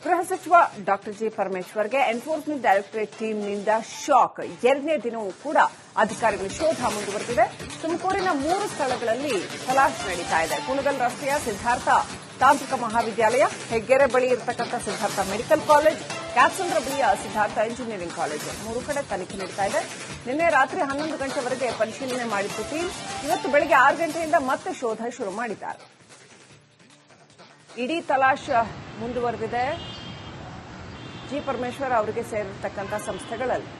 ಗೃಹ ಸಚಿವ doctor G ಪರಮೇಶ್ವರ್ಗೆ ಎನ್ಫೋರ್ಸ್ಮೆಂಟ್ ಡೈರೆಕ್ಟರೇಟ್ ಟೀಮ್ನಿಂದ ಶಾಕ್. ಎರಡನೇ ದಿನವೂ ಕೂಡ ಅಧಿಕಾರಿಗಳ ಶೋಧ ಮುಂದುವರೆದಿದೆ. ತುಮಕೂರಿನ 3 ಸ್ಥಳಗಳಲ್ಲಿ ತಲಾಶ್ ನಡೀತಾ ಇದೆ. ಕುಣಗಲ್ ರಸ್ತೆಯ ಸಿದ್ಧಾರ್ಥ ತಾಂತ್ರಿಕ ಮಹಾವಿದ್ಯಾಲಯ, ಹೆಗ್ಗೆರೆ ಬಳಿ ಇರತಕ್ಕಂಥ ಸಿದ್ಧಾರ್ಥ ಮೆಡಿಕಲ್ ಕಾಲೇಜ್, ಕ್ಯಾತ್ಸಂದ್ರ ಬಳಿಯ ಸಿದ್ಧಾರ್ಥ ಇಂಜಿನಿಯರಿಂಗ್ ಕಾಲೇಜ್ 3 ಕಡೆ ತನಿಖೆ ನಡೀತಾ ಇದೆ. ನಿನ್ನೆ ರಾತ್ರಿ 11 ಗಂಟೆವರೆಗೆ ಪರಿಶೀಲನೆ ಮಾಡಿದ್ದು ಟೀಮ್ ಇವತ್ತು ಬೆಳಗ್ಗೆ 6 ಗಂಟೆಯಿಂದ ಮತ್ತೆ ಶೋಧ ಶುರು ಮಾಡಿದ್ದಾರೆ. ಇಡೀ ತಲಾಶ್ ಮುಂದುವರೆದಿದೆ ಜಿ ಪರಮೇಶ್ವರ್ ಅವರಿಗೆ ಸೇರಿರತಕ್ಕಂಥ ಸಂಸ್ಥೆಗಳಲ್ಲಿ.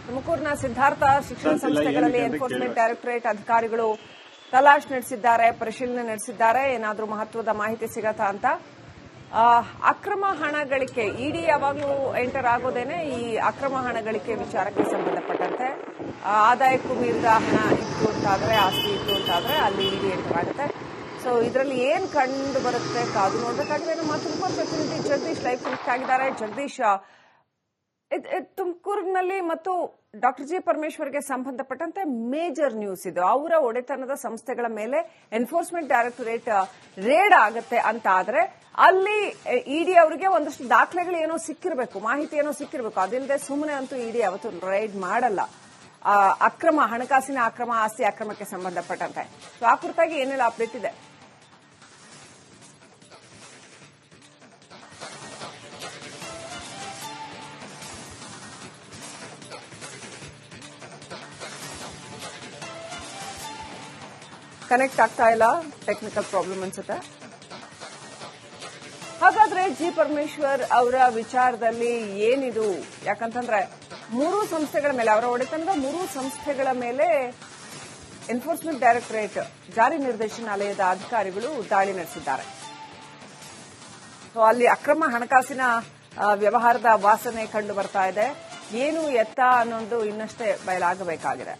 ತುಮಕೂರಿನ ಸಿದ್ಧಾರ್ಥ ಶಿಕ್ಷಣ ಸಂಸ್ಥೆಗಳಲ್ಲಿ ಎನ್ಫೋರ್ಸ್ಮೆಂಟ್ ಡೈರೆಕ್ಟರೇಟ್ ಅಧಿಕಾರಿಗಳು ತಲಾಶ್ ನಡೆಸಿದ್ದಾರೆ, ಪರಿಶೀಲನೆ ನಡೆಸಿದ್ದಾರೆ. ಏನಾದರೂ ಮಹತ್ವದ ಮಾಹಿತಿ ಸಿಗತ್ತಾ ಅಂತ. ಅಕ್ರಮ ಹಣ ಗಳಿಕೆ ಇಡಿ ಯಾವಾಗಲೂ ಎಂಟರ್ ಆಗೋದೇನೆ ಈ ಅಕ್ರಮ ಹಣ ಗಳಿಕೆ ವಿಚಾರಕ್ಕೆ ಸಂಬಂಧಪಟ್ಟಂತೆ. ಆದಾಯಕ್ಕೂ ಮೀರಿದ ಹಣ ಇತ್ತು ಅಂತಾದ್ರೆ, ಆಸ್ತಿ ಇತ್ತು ಅಂತಾದ್ರೆ ಅಲ್ಲಿ ಇಡಿ ಎಂಟರ್ ಆಗುತ್ತೆ. ಸೊ ಇದರಲ್ಲಿ ಏನ್ ಕಂಡು ಬರುತ್ತೆ ಕಾದು ನೋಡಬೇಕಾಗಿದೆ. ನಮ್ಮ ತುಮಕೂರು ಪ್ರತಿನಿಧಿ ಜಗದೀಶ್ ಲೈವ್ ಕನೆಕ್ಟ್ ಆಗಿದ್ದಾರೆ. ಜಗದೀಶ್, ತುಮಕೂರಿನಲ್ಲಿ ಮತ್ತು ಡಾಕ್ಟರ್ ಜಿ ಪರಮೇಶ್ವರ್ಗೆ ಸಂಬಂಧಪಟ್ಟಂತೆ ಮೇಜರ್ ನ್ಯೂಸ್ ಇದು. ಅವರ ಒಡೆತನದ ಸಂಸ್ಥೆಗಳ ಮೇಲೆ ಎನ್ಫೋರ್ಸ್ಮೆಂಟ್ ಡೈರೆಕ್ಟರೇಟ್ ರೇಡ್ ಆಗುತ್ತೆ ಅಂತ ಆದ್ರೆ ಅಲ್ಲಿ ಇಡಿ ಅವರಿಗೆ ಒಂದಷ್ಟು ದಾಖಲೆಗಳು ಏನೋ ಸಿಕ್ಕಿರಬೇಕು, ಮಾಹಿತಿ ಏನೋ ಸಿಕ್ಕಿರಬೇಕು. ಅದಿಲ್ಲದೆ ಸುಮ್ಮನೆ ಅಂತೂ ಇಡಿ ಅವತ್ತು ರೈಡ್ ಮಾಡಲ್ಲ. ಅಕ್ರಮ ಹಣಕಾಸಿನ ಅಕ್ರಮ, ಆಸ್ತಿ ಅಕ್ರಮಕ್ಕೆ ಸಂಬಂಧಪಟ್ಟಂತೆ. ಸೊ ಆ ಕುರಿತಾಗಿ ಏನೆಲ್ಲ ಅಪ್ಡೇಟ್ ಇದೆ? ಕನೆಕ್ಟ್ ಆಗ್ತಾ ಇಲ್ಲ, ಟೆಕ್ನಿಕಲ್ ಪ್ರಾಬ್ಲಮ್ ಅನ್ಸುತ್ತೆ. ಹಾಗಾದ್ರೆ ಜಿ ಪರಮೇಶ್ವರ್ ಅವರ ವಿಚಾರದಲ್ಲಿ ಏನಿದು? ಯಾಕಂತಂದ್ರೆ 3 ಸಂಸ್ಥೆಗಳ ಮೇಲೆ, ಅವರ ಒಡೆತನದ 3 ಸಂಸ್ಥೆಗಳ ಮೇಲೆ ಎನ್ಫೋರ್ಸ್ಮೆಂಟ್ ಡೈರೆಕ್ಟರೇಟ್ ಜಾರಿ ನಿರ್ದೇಶನಾಲಯದ ಅಧಿಕಾರಿಗಳು ದಾಳಿ ನಡೆಸಿದ್ದಾರೆ. ಸೊ ಅಲ್ಲಿ ಅಕ್ರಮ ಹಣಕಾಸಿನ ವ್ಯವಹಾರದ ವಾಸನೆ ಕಂಡು ಬರ್ತಾ ಇದೆ. ಏನು ಎತ್ತ ಅನ್ನೋದು ಇನ್ನಷ್ಟೇ ಬಯಲಾಗಬೇಕಾಗಿದೆ.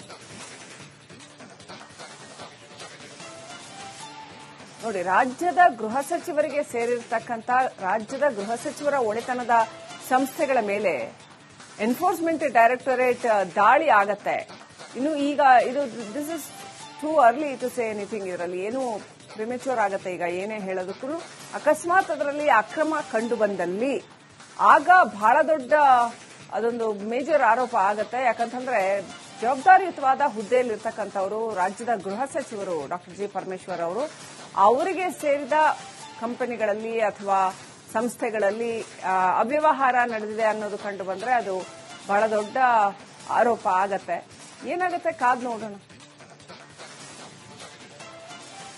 ನೋಡಿ, ರಾಜ್ಯದ ಗೃಹ ಸಚಿವರಿಗೆ ಸೇರಿರತಕ್ಕಂಥ ರಾಜ್ಯದ ಗೃಹ ಸಚಿವರ ಒಡೆತನದ ಸಂಸ್ಥೆಗಳ ಮೇಲೆ ಎನ್ಫೋರ್ಸ್ಮೆಂಟ್ ಡೈರೆಕ್ಟರೇಟ್ ದಾಳಿ ಆಗತ್ತೆ. ಇನ್ನು ಈಗ ಇದು this is too early to say anything. ಇದರಲ್ಲಿ ಏನು ಪ್ರಿಮೆಚೂರ್ ಆಗತ್ತೆ ಈಗ ಏನೇ ಹೇಳೋದಕ್ಕೂ. ಅಕಸ್ಮಾತ್ ಅದರಲ್ಲಿ ಅಕ್ರಮ ಕಂಡು ಬಂದಲ್ಲಿ ಆಗ ಬಹಳ ದೊಡ್ಡ ಅದೊಂದು ಮೇಜರ್ ಆರೋಪ ಆಗತ್ತೆ. ಯಾಕಂತಂದ್ರೆ ಜವಾಬ್ದಾರಿಯುತವಾದ ಹುದ್ದೆಯಲ್ಲಿರ್ತಕ್ಕಂಥವರು ರಾಜ್ಯದ ಗೃಹ ಸಚಿವರು ಡಾಕ್ಟರ್ ಜಿ ಪರಮೇಶ್ವರ್ ಅವರು, ಅವರಿಗೆ ಸೇರಿದ ಕಂಪನಿಗಳಲ್ಲಿ ಅಥವಾ ಸಂಸ್ಥೆಗಳಲ್ಲಿ ಅವ್ಯವಹಾರ ನಡೆದಿದೆ ಅನ್ನೋದು ಕಂಡು ಬಂದ್ರೆ ಅದು ಬಹಳ ದೊಡ್ಡ ಆರೋಪ ಆಗತ್ತೆ. ಏನಾಗುತ್ತೆ ಕಾದ್ ನೋಡೋಣ.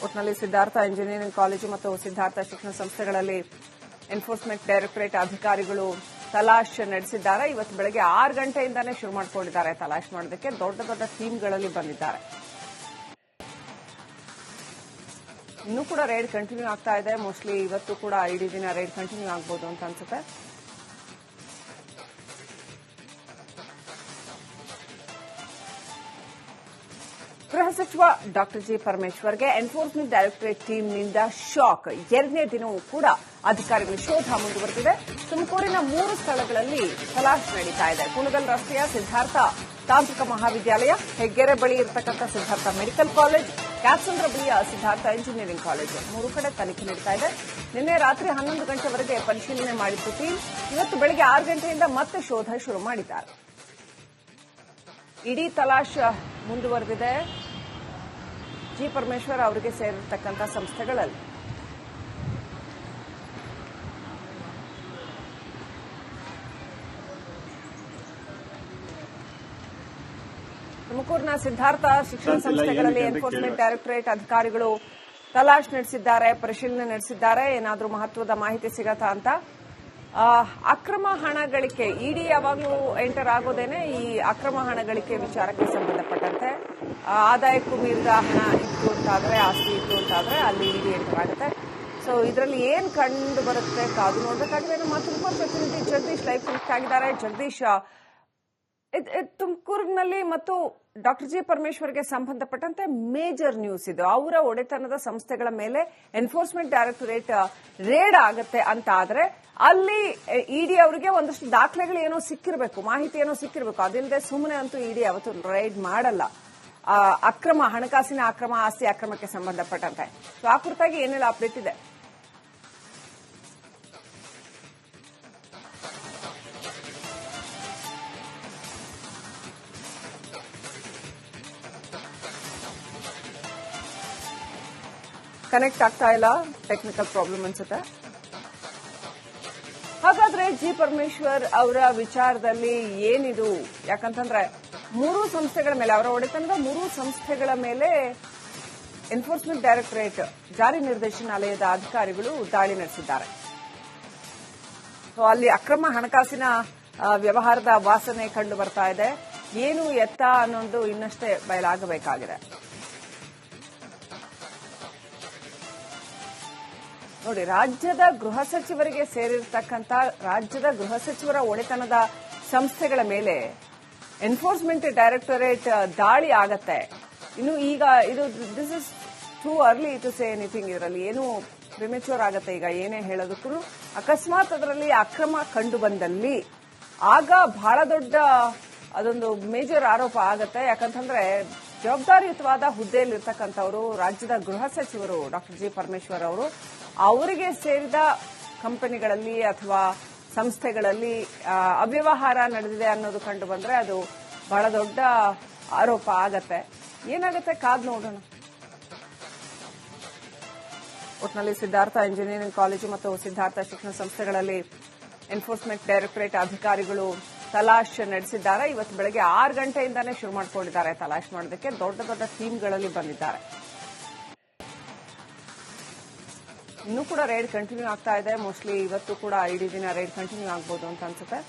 ಒಟ್ಟಿನಲ್ಲಿ ಸಿದ್ಧಾರ್ಥ ಇಂಜಿನಿಯರಿಂಗ್ ಕಾಲೇಜು ಮತ್ತು ಸಿದ್ಧಾರ್ಥ ಶಿಕ್ಷಣ ಸಂಸ್ಥೆಗಳಲ್ಲಿ ಎನ್ಫೋರ್ಸ್ಮೆಂಟ್ ಡೈರೆಕ್ಟರೇಟ್ ಅಧಿಕಾರಿಗಳು ತಲಾಶ್ ನಡೆಸಿದ್ದಾರೆ. ಇವತ್ತು ಬೆಳಗ್ಗೆ 6 ಗಂಟೆಯಿಂದಾನೇ ಶುರು ಮಾಡಿಕೊಂಡಿದ್ದಾರೆ ತಲಾಶ್ ಮಾಡೋದಕ್ಕೆ. ದೊಡ್ಡ ದೊಡ್ಡ ಟೀಮ್ಗಳಲ್ಲಿ ಬಂದಿದ್ದಾರೆ. ಇನ್ನೂ ಕೂಡ ರೈಡ್ ಕಂಟಿನ್ಯೂ ಆಗ್ತಾ ಇದೆ. ಮೋಸ್ಟ್ಲಿ ಇವತ್ತು ಕೂಡ ಇಡೀ ದಿನ ರೈಡ್ ಕಂಟಿನ್ಯೂ ಆಗ್ಬೋದು ಅಂತ ಅನ್ಸುತ್ತೆ. ಗೃಹ ಸಚಿವ ಡಾಕ್ಟರ್ ಜಿ ಪರಮೇಶ್ವರ್ಗೆ ಎನ್ಫೋರ್ಸ್ಮೆಂಟ್ ಡೈರೆಕ್ಟರೇಟ್ ಟೀಮ್ನಿಂದ ಶಾಕ್. ಎರಡನೇ ದಿನವೂ ಕೂಡ ಅಧಿಕಾರಿಗಳ ಶೋಧ ಮುಂದುವರೆದಿದೆ. ತುಮಕೂರಿನ 3 ಸ್ಥಳಗಳಲ್ಲಿ ತಲಾಶ್ ನಡೀತಾ ಇದೆ. ಕುಣಗಲ್ ರಸ್ತೆಯ ಸಿದ್ಧಾರ್ಥ ತಾಂತ್ರಿಕ ಮಹಾವಿದ್ಯಾಲಯ, ಹೆಗ್ಗೆರೆ ಬಳಿ ಇರತಕ್ಕಂಥ ಸಿದ್ಧಾರ್ಥ ಮೆಡಿಕಲ್ ಕಾಲೇಜ್, ಕ್ಯಾತ್ಸಂದ್ರ ಬಳಿಯ ಸಿದ್ಧಾರ್ಥ ಇಂಜಿನಿಯರಿಂಗ್ ಕಾಲೇಜ್ 3 ಕಡೆ ತನಿಖೆ ನಡೀತಾ ಇದೆ. ನಿನ್ನೆ ರಾತ್ರಿ 11 ಗಂಟೆವರೆಗೆ ಪರಿಶೀಲನೆ ಮಾಡಿದ್ದು ಟೀಮ್ ಇವತ್ತು ಬೆಳಗ್ಗೆ 6 ಗಂಟೆಯಿಂದ ಮತ್ತೆ ಶೋಧ ಶುರು ಮಾಡಿದ್ದಾರೆ. ಇಡೀ ತಲಾಶ್ ಮುಂದುವರೆದಿದೆ ಜಿ ಪರಮೇಶ್ವರ್ ಅವರಿಗೆ ಸೇರಿರತಕ್ಕಂಥ ಸಂಸ್ಥೆಗಳಲ್ಲಿ. ತುಮಕೂರಿನ ಸಿದ್ಧಾರ್ಥ ಶಿಕ್ಷಣ ಸಂಸ್ಥೆಗಳಲ್ಲಿ ಎನ್ಫೋರ್ಸ್ಮೆಂಟ್ ಡೈರೆಕ್ಟರೇಟ್ ಅಧಿಕಾರಿಗಳು ತಲಾಶ್ ನಡೆಸಿದ್ದಾರೆ, ಪರಿಶೀಲನೆ ನಡೆಸಿದ್ದಾರೆ. ಏನಾದರೂ ಮಹತ್ವದ ಮಾಹಿತಿ ಸಿಗತ್ತಾ ಅಂತ. ಅಕ್ರಮ ಹಣ ಗಳಿಕೆ ಇಡಿ ಯಾವಾಗಲೂ ಎಂಟರ್ ಆಗೋದೇನೆ ಈ ಅಕ್ರಮ ಹಣ ಗಳಿಕೆ ವಿಚಾರಕ್ಕೆ ಸಂಬಂಧಪಟ್ಟಂತೆ. ಆದಾಯಕ್ಕೂ ಮೀರಿದ ಹಣ ಇತ್ತು ಅಂತಾದ್ರೆ, ಆಸ್ತಿ ಇತ್ತು ಅಂತಾದ್ರೆ ಅಲ್ಲಿ ಇಡಿ ಎಂಟರ್ ಆಗುತ್ತೆ. ಸೊ ಇದರಲ್ಲಿ ಏನ್ ಕಂಡು ಬರುತ್ತೆ ಕಾದು ನೋಡಬೇಕಾಗಿದೆ. ನಮ್ಮ ತುಮಕೂರು ಪ್ರತಿನಿಧಿ ಜಗದೀಶ್ ಲೈವ್ ಕನೆಕ್ಟ್ ಆಗಿದ್ದಾರೆ. ಜಗದೀಶ್, ತುಮಕೂರಿನಲ್ಲಿ ಮತ್ತು ಡಾಕ್ಟರ್ ಜಿ ಪರಮೇಶ್ವರ್ಗೆ ಸಂಬಂಧಪಟ್ಟಂತೆ ಮೇಜರ್ ನ್ಯೂಸ್ ಇದು. ಅವರ ಒಡೆತನದ ಸಂಸ್ಥೆಗಳ ಮೇಲೆ ಎನ್ಫೋರ್ಸ್ಮೆಂಟ್ ಡೈರೆಕ್ಟರೇಟ್ ರೇಡ್ ಆಗತ್ತೆ ಅಂತ ಆದ್ರೆ ಅಲ್ಲಿ ಇಡಿ ಅವರಿಗೆ ಒಂದಷ್ಟು ದಾಖಲೆಗಳು ಏನೋ ಸಿಕ್ಕಿರಬೇಕು, ಮಾಹಿತಿ ಏನೋ ಸಿಕ್ಕಿರಬೇಕು. ಅದಿಲ್ಲದೆ ಸುಮ್ಮನೆ ಅಂತೂ ಇಡಿ ಅವತ್ತು ರೈಡ್ ಮಾಡಲ್ಲ. ಅಕ್ರಮ ಹಣಕಾಸಿನ ಅಕ್ರಮ, ಆಸ್ತಿ ಅಕ್ರಮಕ್ಕೆ ಸಂಬಂಧಪಟ್ಟಂತೆ. ಸೊ ಆ ಕುರಿತಾಗಿ ಏನೆಲ್ಲ ಅಪ್ಡೇಟ್ ಇದೆ? ಕನೆಕ್ಟ್ ಆಗ್ತಾ ಇಲ್ಲ, ಟೆಕ್ನಿಕಲ್ ಪ್ರಾಬ್ಲಮ್ ಅನ್ಸುತ್ತೆ. ಹಾಗಾದ್ರೆ ಜಿ ಪರಮೇಶ್ವರ್ ಅವರ ವಿಚಾರದಲ್ಲಿ ಏನಿದು? ಯಾಕಂತಂದ್ರೆ ಮೂರು ಸಂಸ್ಥೆಗಳ ಮೇಲೆ, ಅವರ ಒಡೆತನದ ಮೂರು ಸಂಸ್ಥೆಗಳ ಮೇಲೆ ಎನ್ಫೋರ್ಸ್ಮೆಂಟ್ ಡೈರೆಕ್ಟರೇಟ್ ಜಾರಿ ನಿರ್ದೇಶನಾಲಯದ ಅಧಿಕಾರಿಗಳು ದಾಳಿ ನಡೆಸಿದ್ದಾರೆ. ಅಲ್ಲಿ ಅಕ್ರಮ ಹಣಕಾಸಿನ ವ್ಯವಹಾರದ ವಾಸನೆ ಕಂಡು ಬರ್ತಾ ಇದೆ. ಏನು ಎತ್ತ ಅನ್ನೋದು ಇನ್ನಷ್ಟೇ ಬಯಲಾಗಬೇಕಾಗಿದೆ. ನೋಡಿ, ರಾಜ್ಯದ ಗೃಹ ಸಚಿವರಿಗೆ ಸೇರಿರ್ತಕ್ಕಂಥ ರಾಜ್ಯದ ಗೃಹ ಸಚಿವರ ಒಡೆತನದ ಸಂಸ್ಥೆಗಳ ಮೇಲೆ ಎನ್ಫೋರ್ಸ್ಮೆಂಟ್ ಡೈರೆಕ್ಟರೇಟ್ ದಾಳಿ ಆಗತ್ತೆ. ಇನ್ನು ಈಗ ಇದು this is too early to say anything. ಇದರಲ್ಲಿ ಏನು ಪ್ರಿಮೆಚೂರ್ ಆಗತ್ತೆ ಈಗ ಏನೇ ಹೇಳೋದಕ್ಕೂ. ಅಕಸ್ಮಾತ್ ಅದರಲ್ಲಿ ಅಕ್ರಮ ಕಂಡು ಬಂದಲ್ಲಿ ಆಗ ಬಹಳ ದೊಡ್ಡ ಅದೊಂದು ಮೇಜರ್ ಆರೋಪ ಆಗತ್ತೆ. ಯಾಕಂತಂದ್ರೆ ಜವಾಬ್ದಾರಿಯುತವಾದ ಹುದ್ದೆಯಲ್ಲಿರ್ತಕ್ಕಂಥವರು ರಾಜ್ಯದ ಗೃಹ ಸಚಿವರು ಡಾಕ್ಟರ್ ಜಿ ಪರಮೇಶ್ವರ್ ಅವರು. ಅವರಿಗೆ ಸೇರಿದ ಕಂಪನಿಗಳಲ್ಲಿ ಅಥವಾ ಸಂಸ್ಥೆಗಳಲ್ಲಿ ಅವ್ಯವಹಾರ ನಡೆದಿದೆ ಅನ್ನೋದು ಕಂಡು ಬಂದ್ರೆ ಅದು ಬಹಳ ದೊಡ್ಡ ಆರೋಪ ಆಗತ್ತೆ. ಏನಾಗುತ್ತೆ ಕಾದ್ ನೋಡೋಣ. ಒಟ್ಟಿನಲ್ಲಿ ಸಿದ್ಧಾರ್ಥ ಇಂಜಿನಿಯರಿಂಗ್ ಕಾಲೇಜು ಮತ್ತು ಸಿದ್ಧಾರ್ಥ ಶಿಕ್ಷಣ ಸಂಸ್ಥೆಗಳಲ್ಲಿ ಎನ್ಫೋರ್ಸ್ಮೆಂಟ್ ಡೈರೆಕ್ಟರೇಟ್ ಅಧಿಕಾರಿಗಳು ತಲಾಶ್ ನಡೆಸಿದ್ದಾರೆ. ಇವತ್ತು ಬೆಳಗ್ಗೆ 6 ಗಂಟೆಯಿಂದಾನೇ ಶುರು ಮಾಡಿಕೊಂಡಿದ್ದಾರೆ ತಲಾಶ್ ಮಾಡೋದಕ್ಕೆ. ದೊಡ್ಡ ದೊಡ್ಡ ಟೀಮ್ಗಳಲ್ಲಿ ಬಂದಿದ್ದಾರೆ. ಇನ್ನೂ ಕೂಡ ರೈಡ್ ಕಂಟಿನ್ಯೂ ಆಗ್ತಾ ಇದೆ. ಮೋಸ್ಟ್ಲಿ ಇವತ್ತು ಕೂಡ ಇಡೀ ದಿನ ರೈಡ್ ಕಂಟಿನ್ಯೂ ಆಗ್ಬೋದು ಅಂತ ಅನ್ಸುತ್ತೆ.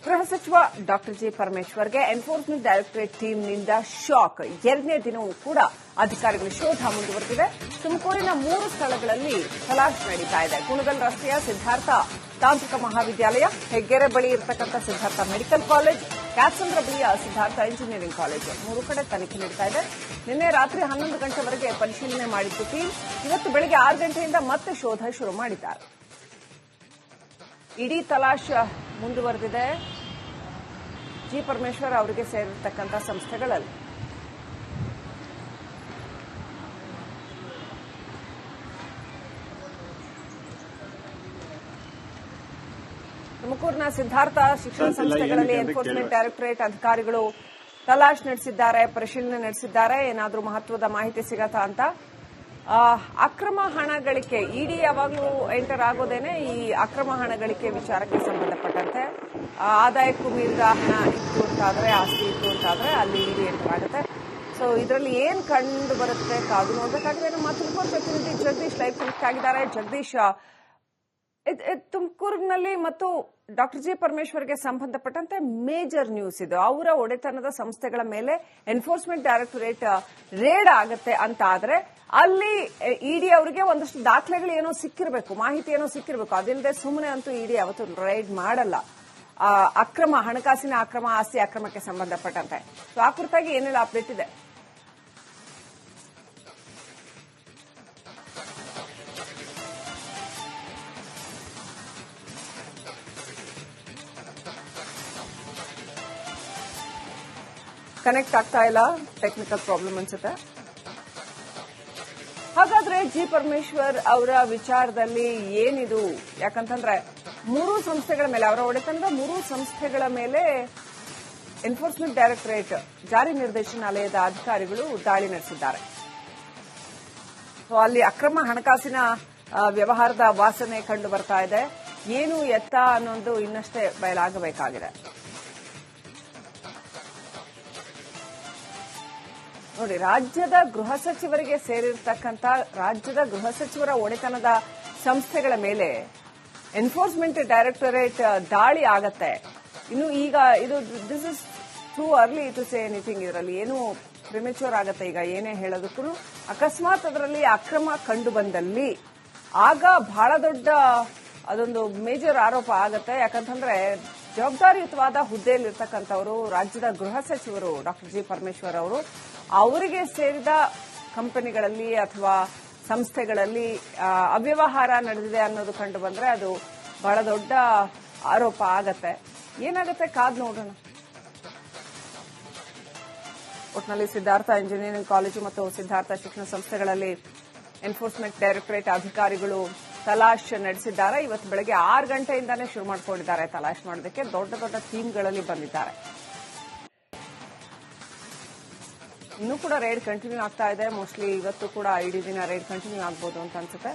ಗೃಹ ಸಚಿವ ಡಾಕ್ಟರ್ ಜಿ ಪರಮೇಶ್ವರ್ಗೆ ಎನ್ಫೋರ್ಸ್ಮೆಂಟ್ ಡೈರೆಕ್ಟರೇಟ್ ಟೀಮ್ನಿಂದ ಶಾಕ್. 2ನೇ ದಿನವೂ ಕೂಡ ಅಧಿಕಾರಿಗಳ ಶೋಧ ಮುಂದುವರೆದಿದೆ. ತುಮಕೂರಿನ 3 ಸ್ಥಳಗಳಲ್ಲಿ ತಲಾಶ್ ನಡೀತಾ ಇದೆ. ಕುಣಗಲ್ ರಸ್ತೆಯ ಸಿದ್ಧಾರ್ಥ ತಾಂತ್ರಿಕ ಮಹಾವಿದ್ಯಾಲಯ, ಹೆಗ್ಗೆರೆ ಬಳಿ ಇರತಕ್ಕಂಥ ಸಿದ್ಧಾರ್ಥ ಮೆಡಿಕಲ್ ಕಾಲೇಜ್, ಕ್ಯಾತ್ಸಂದ್ರ ಬಳಿಯ ಸಿದ್ಧಾರ್ಥ ಇಂಜಿನಿಯರಿಂಗ್ ಕಾಲೇಜು 3 ಕಡೆ ತನಿಖೆ ನಡೀತಾ ಇದೆ. ನಿನ್ನೆ ರಾತ್ರಿ 11 ಗಂಟೆವರೆಗೆ ಪರಿಶೀಲನೆ ಮಾಡಿದ್ದು ಟೀಮ್ ಇವತ್ತು ಬೆಳಗ್ಗೆ 6 ಗಂಟೆಯಿಂದ ಮತ್ತೆ ಶೋಧ ಶುರು ಮಾಡಿದ್ದಾರೆ. ಇಡೀ ತಲಾಶ್ ಮುಂದುವರೆದಿದೆ ಜಿ ಪರಮೇಶ್ವರ್ ಅವರಿಗೆ ಸೇರಿರ್ತಕ್ಕಂಥ ಸಂಸ್ಥೆಗಳಲ್ಲಿ. ತುಮಕೂರಿನ ಸಿದ್ಧಾರ್ಥ ಶಿಕ್ಷಣ ಸಂಸ್ಥೆಗಳಲ್ಲಿ ಎನ್ಫೋರ್ಸ್ಮೆಂಟ್ ಡೈರೆಕ್ಟರೇಟ್ ಅಧಿಕಾರಿಗಳು ತಲಾಶ್ ನಡೆಸಿದ್ದಾರೆ, ಪರಿಶೀಲನೆ ನಡೆಸಿದ್ದಾರೆ. ಏನಾದರೂ ಮಹತ್ವದ ಮಾಹಿತಿ ಸಿಗತ್ತಾ ಅಂತ. ಅಕ್ರಮ ಹಣ ಗಳಿಕೆ, ಇಡಿ ಯಾವಾಗಲೂ ಎಂಟರ್ ಆಗೋದೇನೆ ಈ ಅಕ್ರಮ ಹಣ ಗಳಿಕೆ ವಿಚಾರಕ್ಕೆ ಸಂಬಂಧಪಟ್ಟಂತೆ. ಆದಾಯಕ್ಕೂ ಮೀರಿದ ಹಣ ಇತ್ತು ಅಂತಾದ್ರೆ, ಆಸ್ತಿ ಇತ್ತು ಅಂತಾದ್ರೆ ಅಲ್ಲಿ ಇಡಿ ಎಂಟರ್ ಆಗುತ್ತೆ. ಸೊ ಇದರಲ್ಲಿ ಏನ್ ಕಂಡು ಬರುತ್ತೆ ಕಾದು ನೋಡ್ಬೇಕಾಗಿದೆ. ನಮ್ಮ ತುಮಕೂರು ಪ್ರತಿನಿಧಿ ಜಗದೀಶ್ ಲೈವ್ ಕನೆಕ್ಟ್ ಆಗಿದ್ದಾರೆ. ಜಗದೀಶ್, ತುಮಕೂರಿನಲ್ಲಿ ಮತ್ತು ಡಾಕ್ಟರ್ ಜಿ ಪರಮೇಶ್ವರ್ಗೆ ಸಂಬಂಧಪಟ್ಟಂತೆ ಮೇಜರ್ ನ್ಯೂಸ್ ಇದು. ಅವರ ಒಡೆತನದ ಸಂಸ್ಥೆಗಳ ಮೇಲೆ ಎನ್ಫೋರ್ಸ್ಮೆಂಟ್ ಡೈರೆಕ್ಟರೇಟ್ ರೇಡ್ ಆಗತ್ತೆ ಅಂತ ಆದ್ರೆ ಅಲ್ಲಿ ಇಡಿ ಅವರಿಗೆ ಒಂದಷ್ಟು ದಾಖಲೆಗಳು ಏನೋ ಸಿಕ್ಕಿರಬೇಕು, ಮಾಹಿತಿ ಏನೋ ಸಿಕ್ಕಿರಬೇಕು. ಅದಿಲ್ಲದೆ ಸುಮ್ಮನೆ ಅಂತೂ ಇಡಿ ಅವತ್ತು ರೈಡ್ ಮಾಡಲ್ಲ. ಅಕ್ರಮ ಹಣಕಾಸಿನ ಅಕ್ರಮ, ಆಸ್ತಿ ಅಕ್ರಮಕ್ಕೆ ಸಂಬಂಧಪಟ್ಟಂತೆ. ಸೊ ಆ ಕುರಿತಾಗಿ ಏನೆಲ್ಲ ಅಪ್ಡೇಟ್ ಇದೆ? ಕನೆಕ್ಟ್ ಆಗ್ತಾ ಇಲ್ಲ, ಟೆಕ್ನಿಕಲ್ ಪ್ರಾಬ್ಲಮ್ ಅನ್ಸುತ್ತೆ. ಹಾಗಾದ್ರೆ ಜಿ ಪರಮೇಶ್ವರ್ ಅವರ ವಿಚಾರದಲ್ಲಿ ಏನಿದು? ಯಾಕಂತಂದ್ರೆ ಮೂರು ಸಂಸ್ಥೆಗಳ ಮೇಲೆ, ಅವರ ಒಡೆತನದ 3 ಸಂಸ್ಥೆಗಳ ಮೇಲೆ ಎನ್ಫೋರ್ಸ್ಮೆಂಟ್ ಡೈರೆಕ್ಟರೇಟ್ ಜಾರಿ ನಿರ್ದೇಶನಾಲಯದ ಅಧಿಕಾರಿಗಳು ದಾಳಿ ನಡೆಸಿದ್ದಾರೆ. ಅಲ್ಲಿ ಅಕ್ರಮ ಹಣಕಾಸಿನ ವ್ಯವಹಾರದ ವಾಸನೆ ಕಂಡು ಬರ್ತಾ ಇದೆ. ಏನು ಎತ್ತ ಅನ್ನೋದು ಇನ್ನಷ್ಟೇ ಬಯಲಾಗಬೇಕಾಗಿದೆ. ನೋಡಿ, ರಾಜ್ಯದ ಗೃಹ ಸಚಿವರಿಗೆ ಸೇರಿರ್ತಕ್ಕಂಥ ರಾಜ್ಯದ ಗೃಹ ಸಚಿವರ ಒಡೆತನದ ಸಂಸ್ಥೆಗಳ ಮೇಲೆ ಎನ್ಫೋರ್ಸ್ಮೆಂಟ್ ಡೈರೆಕ್ಟರೇಟ್ ದಾಳಿ ಆಗತ್ತೆ. ಇನ್ನು ಈಗ ಇದು this is too early to say anything. ಇದರಲ್ಲಿ ಏನು ಪ್ರಿಮೆಚೂರ್ ಆಗತ್ತೆ ಈಗ ಏನೇ ಹೇಳೋದಕ್ಕೂ. ಅಕಸ್ಮಾತ್ ಅದರಲ್ಲಿ ಅಕ್ರಮ ಕಂಡು ಬಂದಲ್ಲಿ ಆಗ ಬಹಳ ದೊಡ್ಡ ಅದೊಂದು ಮೇಜರ್ ಆರೋಪ ಆಗತ್ತೆ. ಯಾಕಂತಂದ್ರೆ ಜವಾಬ್ದಾರಿಯುತವಾದ ಹುದ್ದೆಯಲ್ಲಿರ್ತಕ್ಕಂಥವರು ರಾಜ್ಯದ ಗೃಹ ಸಚಿವರು ಡಾಕ್ಟರ್ ಜಿ ಪರಮೇಶ್ವರ್ ಅವರು, ಅವರಿಗೆ ಸೇರಿದ ಕಂಪನಿಗಳಲ್ಲಿ ಅಥವಾ ಸಂಸ್ಥೆಗಳಲ್ಲಿ ಅವ್ಯವಹಾರ ನಡೆದಿದೆ ಅನ್ನೋದು ಕಂಡು ಬಂದ್ರೆ ಅದು ಬಹಳ ದೊಡ್ಡ ಆರೋಪ ಆಗತ್ತೆ. ಏನಾಗುತ್ತೆ ಕಾದ್ ನೋಡೋಣ. ಒಟ್ನಲ್ಲಿ ಸಿದ್ಧಾರ್ಥ ಇಂಜಿನಿಯರಿಂಗ್ ಕಾಲೇಜು ಮತ್ತು ಸಿದ್ಧಾರ್ಥ ಶಿಕ್ಷಣ ಸಂಸ್ಥೆಗಳಲ್ಲಿ ಎನ್ಫೋರ್ಸ್ಮೆಂಟ್ ಡೈರೆಕ್ಟರೇಟ್ ಅಧಿಕಾರಿಗಳು ತಲಾಶ್ ನಡೆಸಿದ್ದಾರೆ. ಇವತ್ತು ಬೆಳಗ್ಗೆ 6 ಗಂಟೆಯಿಂದಾನೇ ಶುರು ಮಾಡಿಕೊಂಡಿದ್ದಾರೆ ತಲಾಶ್ ಮಾಡೋದಕ್ಕೆ. ದೊಡ್ಡ ದೊಡ್ಡ ಟೀಮ್ಗಳಲ್ಲಿ ಬಂದಿದ್ದಾರೆ. ಇನ್ನೂ ಕೂಡ ರೈಡ್ ಕಂಟಿನ್ಯೂ ಆಗ್ತಾ ಇದೆ. ಮೋಸ್ಟ್ಲಿ ಇವತ್ತು ಕೂಡ ಇಡೀ ದಿನ ರೈಡ್ ಕಂಟಿನ್ಯೂ ಆಗ್ಬೋದು ಅಂತ ಅನ್ಸುತ್ತೆ.